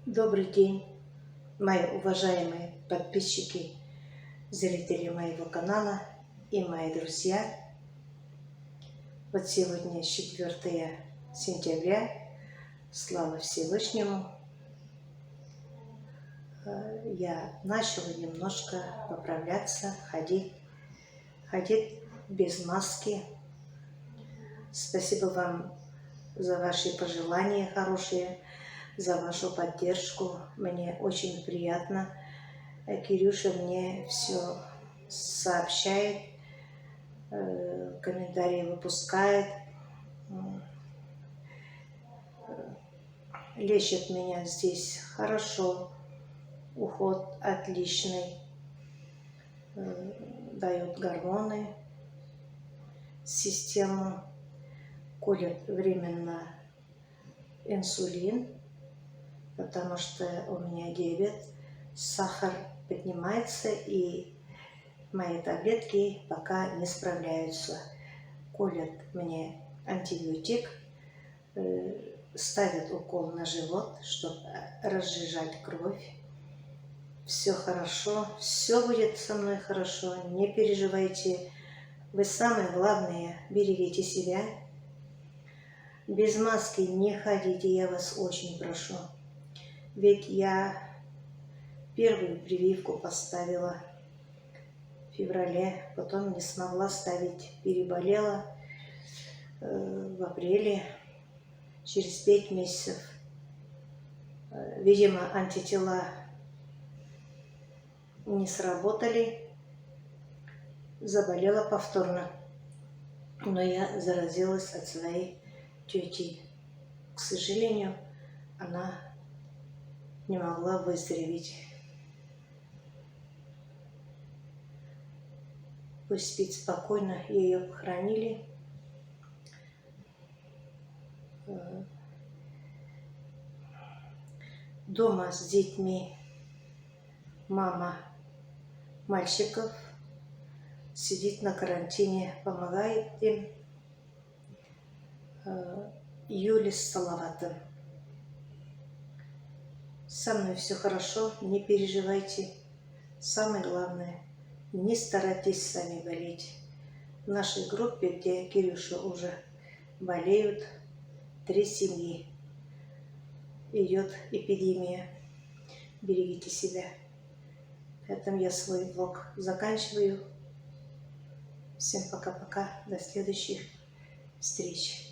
Добрый день, мои уважаемые подписчики, зрители моего канала и мои друзья. Вот сегодня 4 сентября, слава Всевышнему. Я начала немножко поправляться, ходить без маски. Спасибо вам за ваши пожелания хорошие, за вашу поддержку. Мне очень приятно. Кирюша мне все сообщает, комментарии выпускает, лечит меня здесь хорошо, уход отличный, дает гормоны, систему, колет временно инсулин, потому что у меня диабет, сахар поднимается, и мои таблетки пока не справляются. Колят мне антибиотик, ставят укол на живот, чтобы разжижать кровь. Все хорошо, все будет со мной хорошо, не переживайте. Вы самые главные, берегите себя. Без маски не ходите, я вас очень прошу. Ведь я первую прививку поставила в феврале, потом не смогла ставить, переболела в апреле, через 5 месяцев. Видимо, антитела не сработали, заболела повторно, но я заразилась от своей тети. К сожалению, она не могла выздороветь. Пусть спит спокойно, ее похоронили. Дома с детьми мама мальчиков сидит на карантине, помогает им. Юля с Салаватом. Со мной все хорошо, не переживайте. Самое главное, не старайтесь сами болеть. В нашей группе, где Кирюша уже болеют 3 семьи, идет эпидемия. Берегите себя. На этом я свой влог заканчиваю. Всем пока-пока. До следующих встреч.